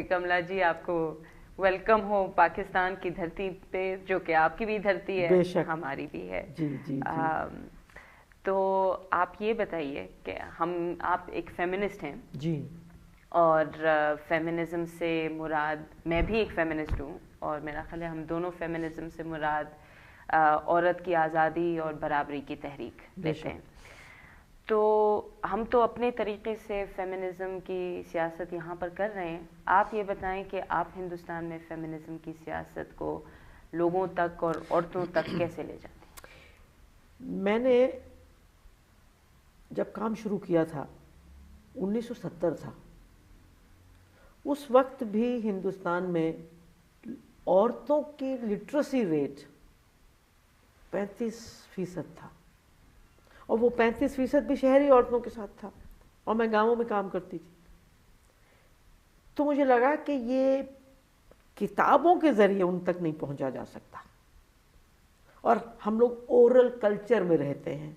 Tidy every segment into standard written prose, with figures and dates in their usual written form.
कमला जी, आपको वेलकम हो पाकिस्तान की धरती पे, जो कि आपकी भी धरती है, बेशक। हमारी भी है। जी जी जी। तो आप ये बताइए कि आप एक फेमिनिस्ट हैं, जी और फेमिनिज्म से मुराद, मैं भी एक फेमिनिस्ट हूँ, और मेरा ख्याल है हम दोनों फेमिनिज्म से मुराद औरत की आज़ादी और बराबरी की तहरीक लेते हैं। तो हम तो अपने तरीके से फेमिनिज्म की सियासत यहाँ पर कर रहे हैं। आप ये बताएं कि आप हिंदुस्तान में फेमिनिज्म की सियासत को लोगों तक और औरतों तक कैसे ले जाते हैं? मैंने जब काम शुरू किया था 1970 था, उस वक्त भी हिंदुस्तान में औरतों की लिटरेसी रेट 35% था, और वो 35% भी शहरी औरतों के साथ था, और मैं गांवों में काम करती थी। तो मुझे लगा कि ये किताबों के जरिए उन तक नहीं पहुंचा जा सकता, और हम लोग ओरल कल्चर में रहते हैं,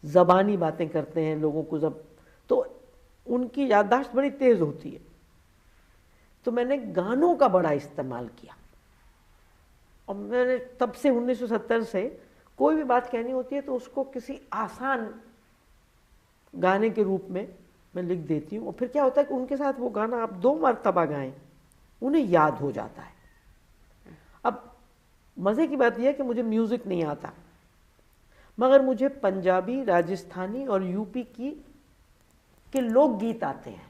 ज़बानी बातें करते हैं लोगों को, जब तो उनकी याददाश्त बड़ी तेज़ होती है। तो मैंने गानों का बड़ा इस्तेमाल किया, और मैंने तब से 1970 से कोई भी बात कहनी होती है तो उसको किसी आसान गाने के रूप में मैं लिख देती हूँ, और फिर क्या होता है कि उनके साथ वो गाना आप 2 मरतबा गाएं, उन्हें याद हो जाता है। अब मज़े की बात यह है कि मुझे म्यूज़िक नहीं आता, मगर मुझे पंजाबी, राजस्थानी और यूपी के लोकगीत आते हैं।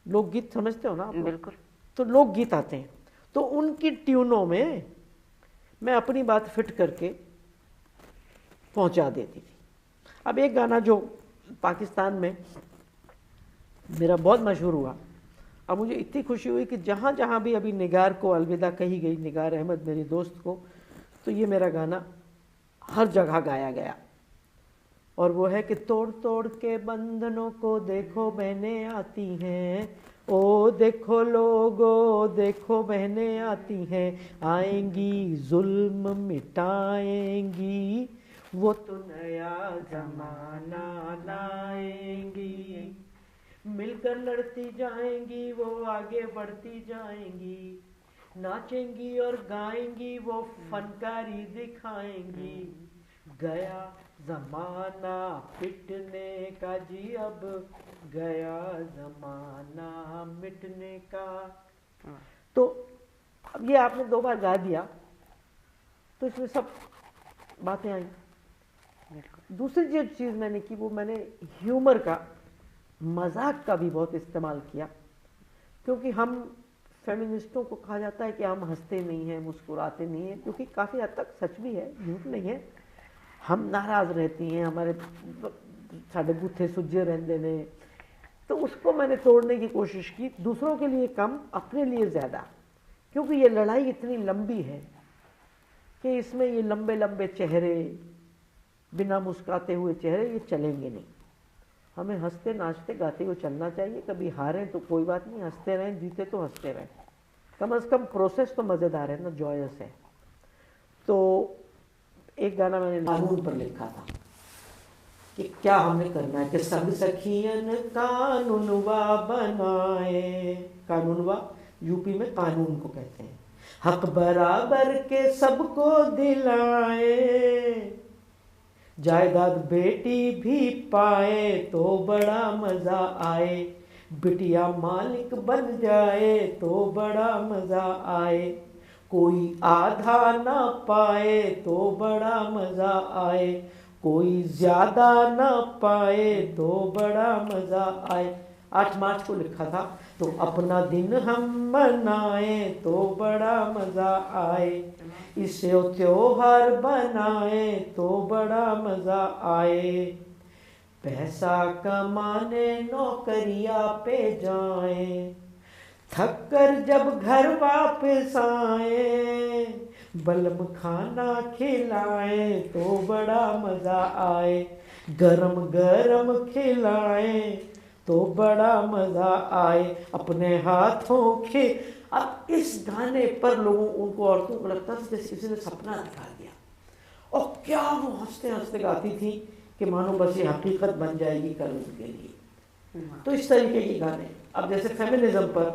लोकगीत समझते हो ना आप लोग? बिल्कुल। तो लोकगीत आते हैं, तो उनकी ट्यूनों में मैं अपनी बात फिट करके पहुंचा देती थी। अब एक गाना जो पाकिस्तान में मेरा बहुत मशहूर हुआ, अब मुझे इतनी खुशी हुई कि जहाँ जहाँ भी अभी निगार को अलविदा कही गई, निगार अहमद मेरी दोस्त को, तो ये मेरा गाना हर जगह गाया गया, और वो है कि तोड़ तोड़ के बंधनों को देखो बहनें आती हैं, ओ देखो लोगो देखो बहनें आती हैं, आएंगी जुल्म मिटाएंगी, वो तो नया जमाना लाएंगी, मिलकर लड़ती जाएंगी वो आगे बढ़ती जाएंगी, नाचेंगी और गाएंगी वो फनकारी दिखाएंगी, गया जमाना पिटने का जी, अब गया जमाना मिटने का। तो अब ये आपने 2 बार गा दिया तो इसमें सब बातें आई। दूसरी जो चीज़ मैंने की वो मैंने ह्यूमर का, मजाक का भी बहुत इस्तेमाल किया, क्योंकि हम फेमिनिस्टों को कहा जाता है कि हम हंसते नहीं हैं, मुस्कुराते नहीं हैं, क्योंकि काफ़ी हद तक सच भी है, झूठ नहीं है। हम नाराज़ रहती हैं, हमारे साढ़े बूथे सुजे रहते ने, तो उसको मैंने तोड़ने की कोशिश की, दूसरों के लिए कम, अपने लिए ज़्यादा, क्योंकि ये लड़ाई इतनी लंबी है कि इसमें ये लंबे लंबे चेहरे, बिना मुस्कुराते हुए चेहरे, ये चलेंगे नहीं। हमें हंसते नाचते गाते हुए चलना चाहिए, कभी हारें तो कोई बात नहीं, हंसते रहें, जीते तो हंसते रहें, कम से कम प्रोसेस तो मज़ेदार है ना, जॉयस है। तो एक गाना मैंने कानून पर लिखा था कि क्या हमें करना है कि सब सखियन कानूनवा बनाए, कानूनवा यूपी में कानून को कहते हैं, हक बराबर के सबको दिलाए, जायदाद बेटी भी पाए तो बड़ा मजा आए, बिटिया मालिक बन जाए तो बड़ा मजा आए, कोई आधा ना पाए तो बड़ा मजा आए, कोई ज्यादा ना पाए तो बड़ा मजा आए। 8 मार्च को लिखा था, तो अपना दिन हम मनाए तो बड़ा मजा आए, इसे त्योहार बनाए तो बड़ा मजा आए, पैसा कमाने नौकरिया पे जाए, थक कर जब घर वापस आए, बलम खाना खिलाए तो बड़ा मजा आए, गरम गरम खिलाए तो बड़ा मजा आए, अपने हाथों के। अब इस गाने पर लोगों, उनको, औरतों को लगता था जैसे किसी ने सपना दिखा दिया, और क्या वो हंसते हंसते गाती थी कि मानो बस ये हकीकत बन जाएगी कल उनके लिए। तो इस तरीके के गाने। अब जैसे फेमिनिज्म पर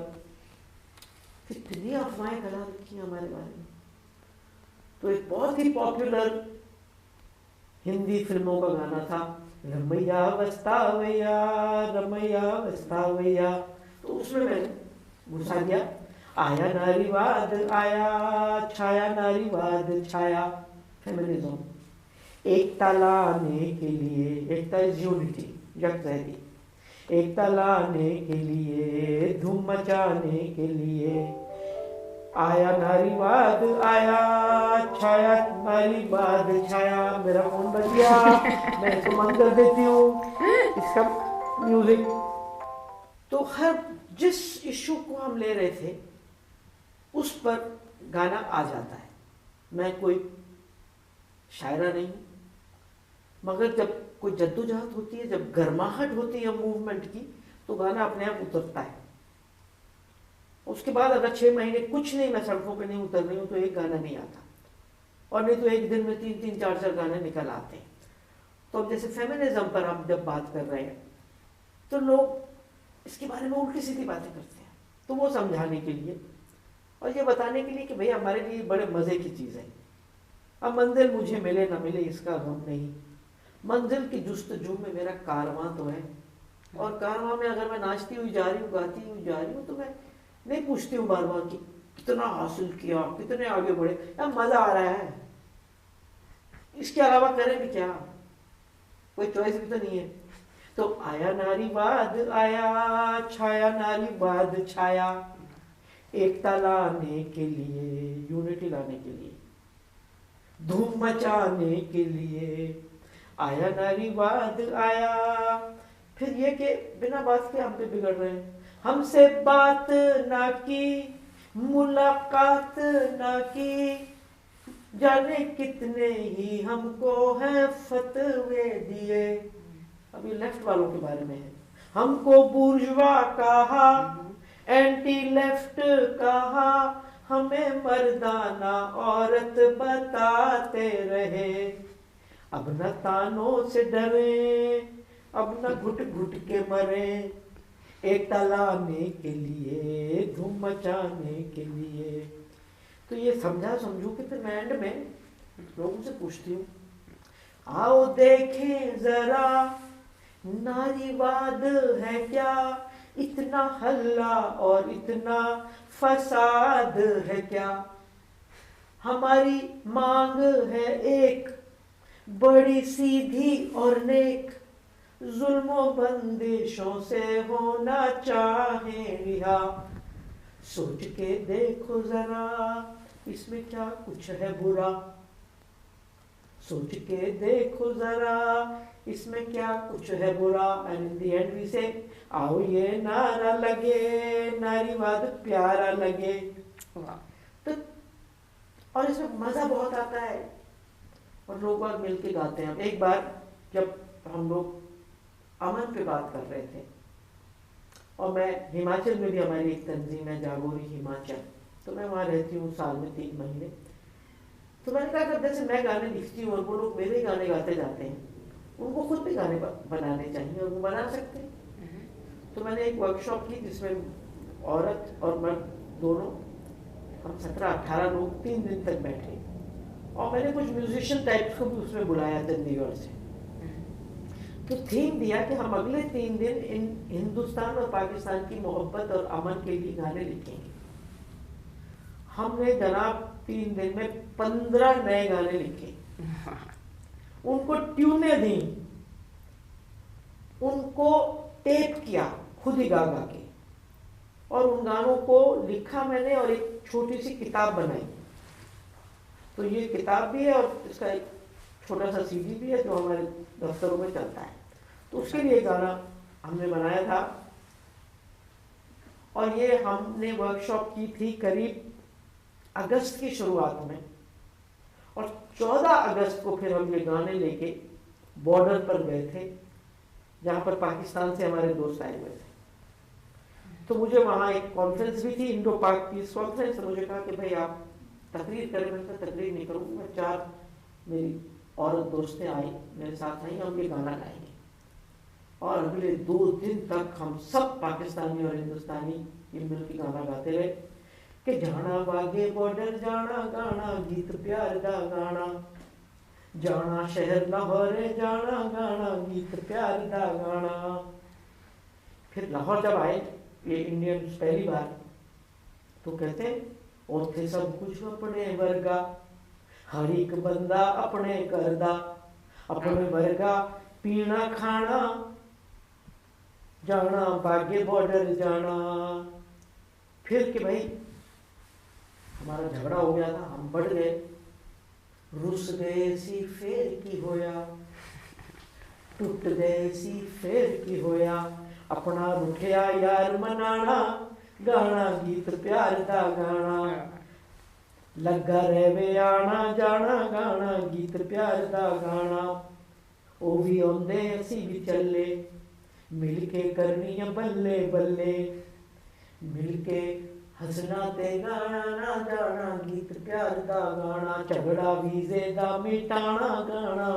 कितनी अफवाहें फैला रखी हैं हमारे बारे में। तो एक बहुत ही पॉपुलर हिंदी फिल्मों का गाना था, रमैया वस्तावैया रमैया वस्तावैया, तो उसमें मैंने घुसा दिया, आया नारीवाद आया, छाया नारीवाद छाया, फेमिनिज्म, एकता लाने के लिए, एकता इज यूनिटी, यकजहती, एकता लाने के लिए, धूम मचाने के लिए, आया नारीवाद आया, छाया नारीवाद छाया। मेरा फोन बज गया, मैं इसको बंद कर देती हूँ, इसका म्यूजिक। तो हर जिस इशू को हम ले रहे थे उस पर गाना आ जाता है। मैं कोई शायरा नहीं हूँ, मगर जब कोई जद्दोजहद होती है, जब गर्माहट होती है मूवमेंट की, तो गाना अपने आप उतरता है। उसके बाद अगर 6 महीने कुछ नहीं, मैं सड़कों पे नहीं उतर रही हूँ, तो एक गाना नहीं आता, और नहीं तो एक दिन में 3-3, 4-4 गाने निकल आते हैं। तो अब जैसे फेमिनिज्म पर हम जब बात कर रहे हैं, तो लोग इसके बारे में उल्टी सीधी बातें करते हैं। तो वो समझाने के लिए और ये बताने के लिए कि भाई हमारे लिए बड़े मज़े की चीज़ है। अब मंजिल मुझे मिले ना मिले इसका गम नहीं, मंजिल की जुस्तजू में मेरा कारवां तो है, और कारवां में अगर मैं नाचती हुई जा रही हूँ, गाती हुई जा रही हूँ, तो मैं नहीं पूछती हूँ बार बार कि कितना हासिल किया, कितने आगे बढ़े, या मज़ा आ रहा है, इसके अलावा करें भी क्या, कोई चॉइस भी तो नहीं है। तो आया नारीवाद आया, छाया नारीवाद छाया, एकता लाने के लिए, यूनिटी लाने के लिए, धूम मचाने के लिए, आया नारीवाद आया। फिर ये कि बिना बात के हम पे बिगड़ रहे हैं, हमसे बात ना की, मुलाकात ना की, जाने कितने ही हमको है फतवे दिए। अभी लेफ्ट वालों के बारे में है, हमको बुर्जुआ कहा, एंटी लेफ्ट कहा, हमें मर्दाना औरत बताते रहे, अब न तानों से डरे, अब न घुट घुट के मरे, एकता लाने के लिए, धूम मचाने के लिए। तो ये समझू कि फिर मैं एंड में लोगों से पूछती हूँ, आओ देखें जरा नारीवाद है क्या, इतना हल्ला और इतना फसाद है क्या, हमारी मांग है एक बड़ी सीधी और नेक, जुल्मों बंदिशों से होना चाहे रिहा, सोच के देखो जरा इसमें क्या कुछ है बुरा, सोच के देखो जरा इसमें क्या कुछ है बुरा। And in the end we say, आओ ये नारा लगे, नारीवाद प्यारा लगे। तो और इसमें मजा बहुत आता है और लोग बाग मिल के गाते हैं। एक बार जब हम लोग अमन पे बात कर रहे थे, और मैं हिमाचल में भी हमारी एक तंजीम है जागोरी हिमाचल, तो मैं वहाँ रहती हूँ साल में 3 महीने। तो मैंने कहा कि जैसे मैं गाने लिखती हूँ और वो लोग मेरे ही गाने गाते जाते हैं, उनको खुद भी गाने बनाने चाहिए और वो बना सकते हैं। तो मैंने एक वर्कशॉप की जिसमें औरत और मर्द दोनों, हम 17-18 लोग 3 दिन तक बैठे, और मैंने कुछ म्यूजिशियन टाइप्स को भी उसमें बुलाया चंडीगढ़ से। तो थीम दिया कि हम अगले 3 दिन इन हिंदुस्तान और पाकिस्तान की मोहब्बत और अमन के लिए गाने लिखेंगे। हमने जनाब 3 दिन में 15 नए गाने लिखे, उनको ट्यूने दी, उनको टेप किया खुद ही गा गा के, और उन गानों को लिखा मैंने और एक छोटी सी किताब बनाई। तो ये किताब भी है और इसका एक छोटा सा सीडी भी है जो हमारे दफ्तरों में चलता है। तो उसके लिए गाना हमने बनाया था, और ये हमने वर्कशॉप की थी करीब अगस्त की शुरुआत में, और 14 अगस्त को फिर हम ये गाने लेके बॉर्डर पर गए थे जहाँ पर पाकिस्तान से हमारे दोस्त आए हुए थे। तो मुझे वहाँ एक कॉन्फ्रेंस भी थी, इंडो पाक पीस कॉन्फ्रेंस। तो मुझे कहा कि भाई आप तकरीर करें। मैंने तकरीर नहीं करूँगा, मैं 4 मेरी औरत दोस्तें आई मेरे साथ आई, हम ये गाना गाएंगे। और अगले 2 दिन तक हम सब पाकिस्तानी और हिंदुस्तानी ये मिल के गाना गाते रहे कि जाना बागे बॉर्डर जाना गाना गीत प्यार दा गाना, जाना शहर लाहौर जाना गाना गीत प्यार दा गाना। फिर लाहौर जब आए ये इंडियंस पहली बार, तो कहते ओथे सब कुछ अपने वर्गा, हर एक बंदा अपने करदा, अपने वर्गा पीना खाना, जाना बागे बॉर्डर जाना। फिर कि भाई हमारा झगड़ा हो गया था, हम बढ़ गए, रुस गए सी फेर की होया, टूट गए सी फेर की होया, अपना रुठिया यार मनाना गाना गीत प्यार दा गाना, लगा रहे आना जाना गाना गीत प्यार दा गाना। ओ भी आंदे असी भी चले, मिल के करनी बल्ले बल्ले, मिल के हसना ते गाना ना जाना गीत प्यार दा गाना, झगड़ा वीजे दा मिटाना गाना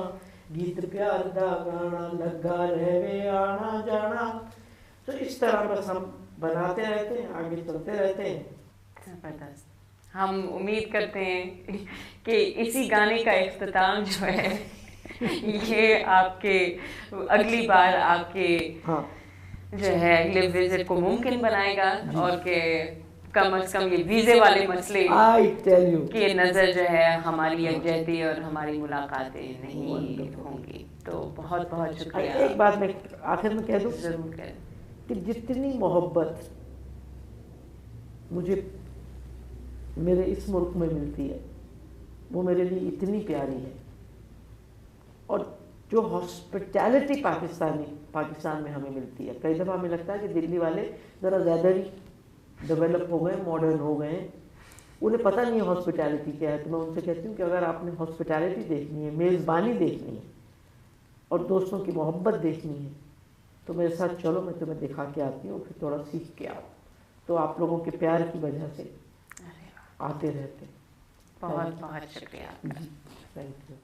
गीत प्यार दा गाना, लगा रहे आना जाना। तो इस तरह बस हम बनाते रहते हैं, आगे चलते रहते हैं। जबरदस्त। हम उम्मीद करते हैं कि इसी गाने का इख्तिताम जो है ये आपके अगली बार आपके हाँ जो है अगले विजिट को मुमकिन बनाएगा, और के कम से कम ये वीजे वाले मसले आई टेल यू की नजर जो है हमारी यकजहती और हमारी मुलाकातें नहीं होंगी। तो बहुत बहुत शुक्रिया। एक बात मैं आखिर में कह दूं, जरूर करें कि जितनी मोहब्बत मुझे मेरे इस मुल्क में मिलती है वो मेरे लिए इतनी प्यारी है, और जो हॉस्पिटैलिटी पाकिस्तान में हमें मिलती है, कई दफ़ा हमें लगता है कि दिल्ली वाले ज़रा ज़्यादा ही डेवलप हो गए, मॉडर्न हो गए, उन्हें पता नहीं है हॉस्पिटैलिटी क्या है। तो मैं उनसे कहती हूँ कि अगर आपने हॉस्पिटैलिटी देखनी है, मेज़बानी देखनी है और दोस्तों की मोहब्बत देखनी है, तो मेरे साथ चलो, मैं तुम्हें दिखा के आती हूँ, फिर थोड़ा सीख के आओ। तो आप लोगों के प्यार की वजह से आते रहते। बहुत बहुत शुक्रिया। Thank you.